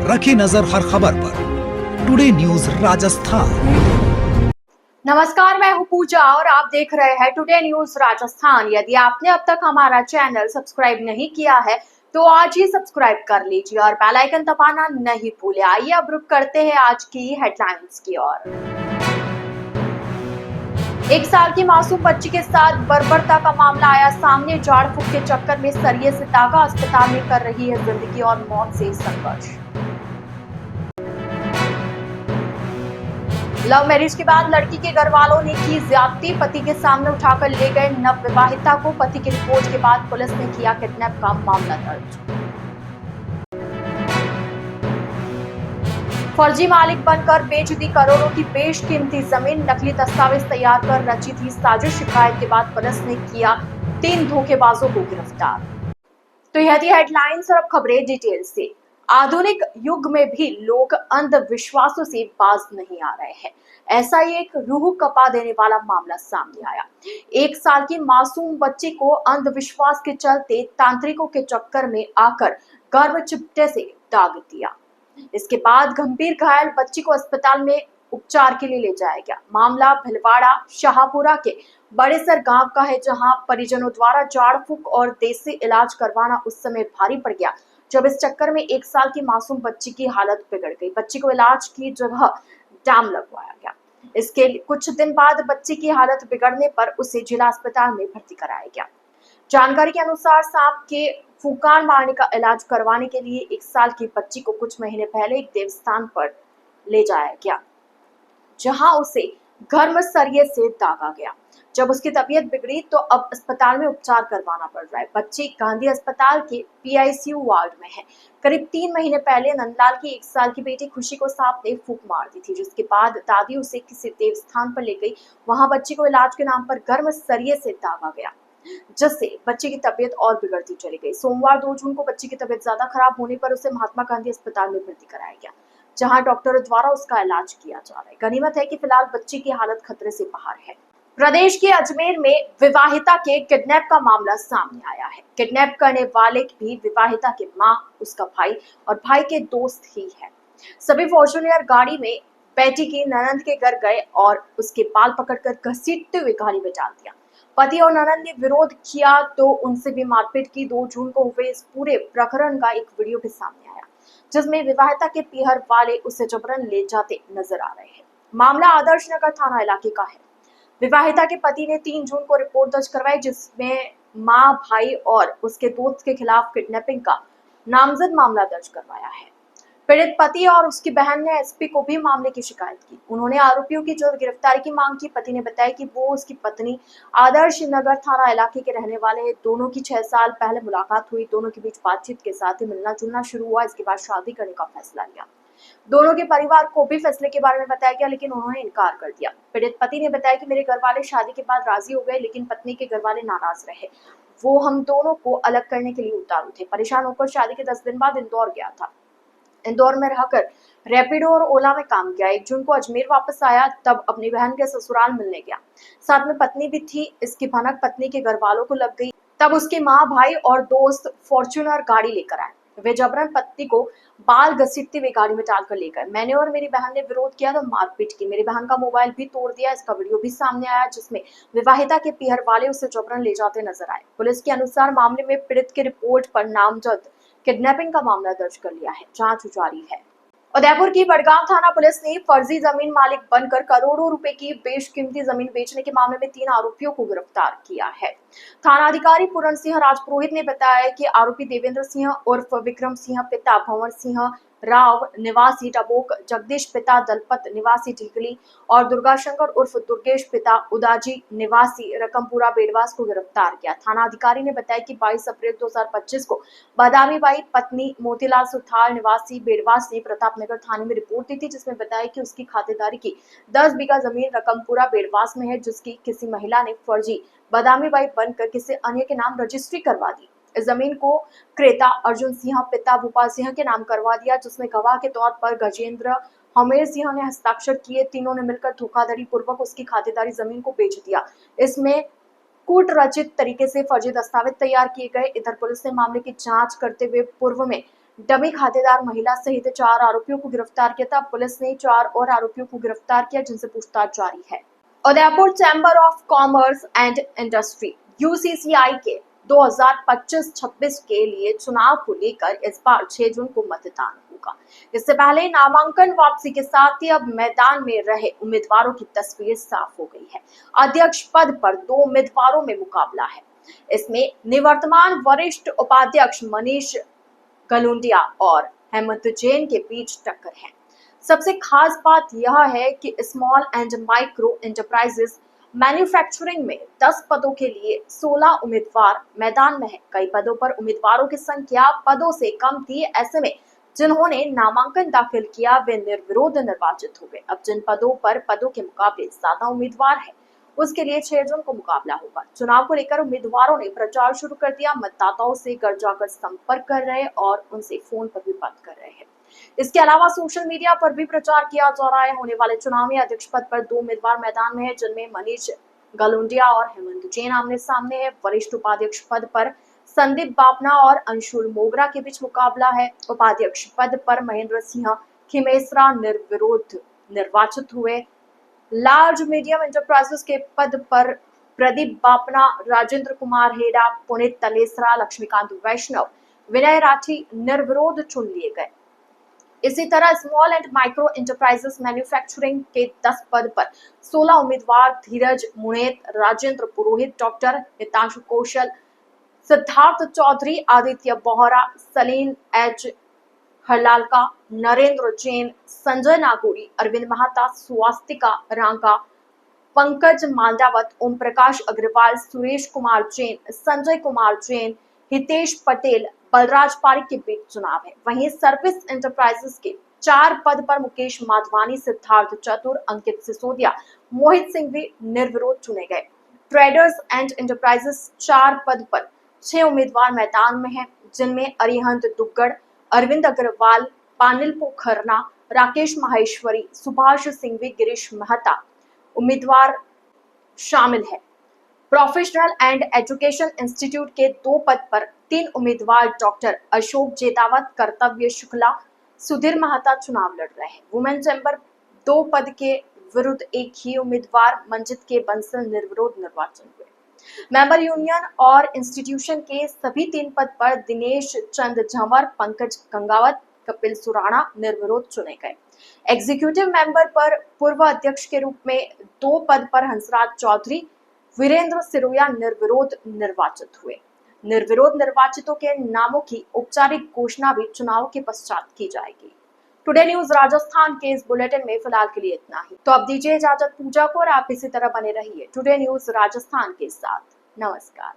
रखी नजर हर खबर पर। Today news Rajasthan. नमस्कार, मैं हूं पूजा और आप देख रहे हैं टुडे न्यूज राजस्थान। यदि आपने अब तक हमारा चैनल सब्सक्राइब नहीं किया है तो आज ही सब्सक्राइब कर लीजिए और बेल आइकन दबाना नहीं भूलें। आइए अब रुक करते हैं आज की हेडलाइंस की ओर। 1 साल की मासूम बच्ची के साथ बर्बरता का मामला आया सामने। झाड़ फूक के चक्कर में सरिये से दागा, अस्पताल में कर रही है जिंदगी और मौत से संघर्ष। लव मैरिज के बाद लड़की के घर वालों ने की ज्यादती, पति के सामने उठाकर ले गए नवविवाहिता को। पति की रिपोर्ट के बाद पुलिस ने किया किडनैप का मामला दर्ज। फर्जी मालिक बनकर बेच दी करोड़ों की बेशकीमती जमीन, नकली दस्तावेज तैयार कर रची थी साजिश। शिकायत के बाद पुलिस ने किया 3 धोखेबाजों को गिरफ्तार। तो यह थी हेडलाइंस और अब खबरें डिटेल से। आधुनिक युग में भी लोग अंधविश्वासों से बाज नहीं आ रहे हैं। ऐसा ही एक रूह कपा देने वाला मामला सामने आया। 1 साल की मासूम बच्ची को अंधविश्वास के चलते तांत्रिकों के चक्कर में आकर गर्भ चिपटे से दाग दिया। इसके बाद गंभीर घायल बच्ची को अस्पताल में उपचार के लिए ले जाया गया। मामला भिलवाड़ा शाहपुरा के बड़ेसर गांव का है, जहां परिजनों द्वारा झाड़ फूक और देसी इलाज करवाना उस समय भारी पड़ गया जब इस चक्कर में 1 साल की मासूम बच्ची की हालत बिगड़ गई। बच्ची को इलाज की जगह डैम लगवाया गया। इसके कुछ दिन बाद बच्ची की हालत बिगड़ने पर उसे जिला अस्पताल में भर्ती कराया गया। जानकारी के अनुसार सांप के फुकार मारने का इलाज करवाने के लिए 1 साल की बच्ची को कुछ महीने पहले एक देवस्थान पर ले जाया गया, जहां उसे गर्म सरिये से दागा गया। जब उसकी तबीयत बिगड़ी तो अब अस्पताल में उपचार करवाना पड़ रहा है। बच्ची गांधी अस्पताल के पीआईसीयू वार्ड में है। करीब 3 महीने पहले नंदलाल की 1 साल की बेटी खुशी को सांप ने फूंक मार दी थी, जिसके बाद दादी उसे किसी देवस्थान पर ले गई। वहां बच्ची को इलाज के नाम पर गर्म सरिये से दागा गया, जिससे बच्ची की तबीयत और बिगड़ती चली गई। सोमवार 2 जून को बच्ची की तबीयत ज्यादा खराब होने पर उसे महात्मा गांधी अस्पताल में भर्ती कराया गया, जहां डॉक्टरों द्वारा उसका इलाज किया जा रहा है। गनीमत है कि फिलहाल बच्ची की हालत खतरे से बाहर है। प्रदेश के अजमेर में विवाहिता के किडनैप का मामला सामने आया है। किडनैप करने वाले भी विवाहिता के मां, उसका भाई और भाई के दोस्त ही है। सभी फॉर्च्यूनर गाड़ी में बेटी की ननंद के घर गए और उसके बाल पकड़कर घसीटते हुए गाड़ी में डाल दिया। पति और ननंद ने विरोध किया तो उनसे भी मारपीट की। 2 जून को हुए इस पूरे प्रकरण का एक वीडियो भी सामने आया, जिसमें विवाहिता के पीहर वाले उसे जबरन ले जाते नजर आ रहे हैं। मामला आदर्श नगर थाना इलाके का है। विवाहिता के पति ने 3 जून को रिपोर्ट दर्ज करवाई, जिसमें मां, भाई और उसके दोस्त के खिलाफ किडनैपिंग का नामजद मामला दर्ज करवाया है। पीड़ित पति और उसकी बहन ने एसपी को भी मामले की शिकायत की। उन्होंने आरोपियों की जल्द गिरफ्तारी की मांग की। पति ने बताया कि वो उसकी पत्नी आदर्श नगर थाना इलाके के रहने वाले हैं। दोनों की 6 साल पहले मुलाकात हुई। दोनों के बीच बातचीत के साथ ही मिलना जुलना शुरू हुआ। इसके बाद शादी करने का फैसला लिया। दोनों के परिवार को भी फैसले के बारे में बताया गया, लेकिन उन्होंने इनकार कर दिया। पीड़ित पति ने बताया कि मेरे घर वाले शादी के बाद राजी हो गए, लेकिन पत्नी के घर वाले नाराज रहे। वो हम दोनों को अलग करने के लिए उतारू थे। परेशान होकर शादी के 10 दिन बाद इंदौर गया था। इंदौर में रहकर रैपिडो और ओला में काम किया। 1 जून को अजमेर वापस आया, तब अपनी बहन के ससुराल मिलने गया। साथ में पत्नी भी थी। इसकी भनक पत्नी के घर वालों को लग गई। तब उसके माँ, भाई और दोस्त फॉर्च्यूनर गाड़ी लेकर आए। वे जबरन पत्नी को बाल घसीटते हुए गाड़ी में डालकर ले गए। मैंने और मेरी बहन ने विरोध किया तो मारपीट की। मेरी बहन का मोबाइल भी तोड़ दिया। इसका वीडियो भी सामने आया, जिसमें विवाहिता के पीहर वाले उसे जबरन ले जाते नजर आए। पुलिस के अनुसार मामले में पीड़ित की रिपोर्ट पर नामजद किडनैपिंग का मामला दर्ज कर लिया है। जांच जारी है। उदयपुर की बड़गांव थाना पुलिस ने फर्जी जमीन मालिक बनकर करोड़ों रुपए की बेशकीमती जमीन बेचने के मामले में 3 आरोपियों को गिरफ्तार किया है। थाना अधिकारी पूरण सिंह राजपुरोहित ने बताया कि आरोपी देवेंद्र सिंह उर्फ विक्रम सिंह पिता भंवर सिंह राव निवासी डबोक, जगदीश पिता दलपत निवासी ढीकली और दुर्गाशंकर उर्फ दुर्गेश पिता उदाजी निवासी रकमपुरा बेड़वास को गिरफ्तार किया। थाना अधिकारी ने बताया कि 22 अप्रैल 2025 को बादामी बाई पत्नी मोतीलाल सुथार निवासी बेड़वास ने प्रतापनगर थाने में रिपोर्ट दी थी, जिसमें बताया कि उसकी खातेदारी की 10 बीघा जमीन रकमपुरा बेड़वास में है, जिसकी किसी महिला ने फर्जी बादामी बाई बनकर किसी अन्य के नाम रजिस्ट्री करवा दी। इस जमीन को क्रेता अर्जुन सिंह पिता भूपाल सिंह के नाम करवा दिया, जिसमें गवाह के तौर पर गजेंद्र हमेर सिंह ने हस्ताक्षर किए। तीनों ने मिलकर धोखाधड़ी पूर्वक उसकी खातेदारी जमीन को बेच दिया। इसमें कूट रचित तरीके से फर्जी दस्तावेज तैयार किए गए। इधर पुलिस ने मामले की जांच करते हुए पूर्व में डमी खातेदार महिला सहित 4 आरोपियों को गिरफ्तार किया था। पुलिस ने 4 और आरोपियों को गिरफ्तार किया, जिनसे पूछताछ जारी है। Udaipur chamber of commerce and industry यूसीसीआई के 2025-26 के लिए चुनाव को लेकर इस बार 6 जून को मतदान होगा। इससे पहले नामांकन वापसी के साथ ही अब मैदान में रहे उम्मीदवारों की तस्वीर साफ हो गई है। अध्यक्ष पद पर 2 उम्मीदवारों में मुकाबला है। इसमें निवर्तमान वरिष्ठ उपाध्यक्ष मनीष गलुंडिया और हेमंत जैन के बीच टक्कर है। सबसे खास बात यह है कि small and micro enterprises manufacturing में 10 पदों के लिए 16 उम्मीदवार मैदान में है। कई पदों पर उम्मीदवारों की संख्या पदों से कम थी। ऐसे में जिन्होंने नामांकन दाखिल किया वे निर्विरोध निर्वाचित हो गए। अब जिन पदों के मुकाबले ज्यादा उम्मीदवार है उसके लिए 6 जून को मुकाबला होगा। चुनाव को लेकर उम्मीदवारों ने प्रचार शुरू कर दिया। मतदाताओं से घर जाकर संपर्क कर रहे और उनसे फोन पर भी बात कर रहे हैं। इसके अलावा सोशल मीडिया पर भी प्रचार किया जा रहा है। होने वाले चुनाव में अध्यक्ष पद पर 2 उम्मीदवार मैदान में है, जिनमें मनीष गलुंडिया और हेमंत जैन आमने सामने है। वरिष्ठ उपाध्यक्ष पद पर संदीप बापना और अंशुल मोगरा के बीच मुकाबला है। उपाध्यक्ष पद पर महेंद्र सिंह खिमेसरा निर्विरोध निर्वाचित हुए। लार्ज मीडियम एंटरप्राइजेस के पद पर प्रदीप बापना, राजेंद्र कुमार हेडा, पुनीत तलेसरा, लक्ष्मीकांत वैष्णव, विनय राठी निर्विरोध चुन लिए गए। इसी तरह small and micro enterprises manufacturing के 10 पद पर 16 उम्मीदवार धीरज मुनेत, राजेंद्र पुरोहित, डॉक्टर हितांशु कौशल, सिद्धार्थ चौधरी, आदित्य बोहरा, सलीन एच हरलालका, नरेंद्र जैन, संजय नागौरी, अरविंद महाता, स्वास्तिका रांका, पंकज मांडावत, ओम प्रकाश अग्रवाल, सुरेश कुमार जैन, संजय कुमार जैन, हितेश पटेल, बलराज पारिक के बीच चुनाव है। वहीं सर्विस एंटरप्राइजेस के 4 पद पर मुकेश माधवानी, सिद्धार्थ चतुर, अंकित सिसोदिया, मोहित सिंह भी निर्विरोध चुने गए। ट्रेडर्स एंड एंटरप्राइजेस 4 पद पर 6 उम्मीदवार मैदान में हैं, जिनमें अरिहंत दुग्गड़, अरविंद अग्रवाल, पानिल पोखरना, राकेश माहेश्वरी, सुभाष सिंघवी, गिरीश मेहता उम्मीदवार शामिल है। प्रोफेशनल एंड एजुकेशन इंस्टीट्यूट के 2 पद पर 3 उम्मीदवार डॉक्टर अशोक जेतावत, कर्तव्य शुक्ला, सुधीर महता चुनाव लड़ रहे हैं। वुमेन चैम्बर 2 पद के विरुद्ध एक ही उम्मीदवार मंजित के बंसल निर्विरोध निर्वाचन हुए। मेंबर यूनियन और इंस्टीट्यूशन के सभी 3 पद पर दिनेश चंद झंवर, पंकज गंगावत, कपिल सुराणा निर्विरोध चुने गए। एग्जीक्यूटिव मेंबर पर पूर्व अध्यक्ष के रूप में 2 पद पर हंसराज चौधरी, वीरेंद्र सिरोया निर्विरोध निर्वाचित हुए। निर्विरोध निर्वाचितों के नामों की औपचारिक घोषणा भी चुनाव के पश्चात की जाएगी। टुडे न्यूज राजस्थान के इस बुलेटिन में फिलहाल के लिए इतना ही। तो अब दीजिए इजाजत पूजा को और आप इसी तरह बने रहिए टुडे न्यूज राजस्थान के साथ। नमस्कार।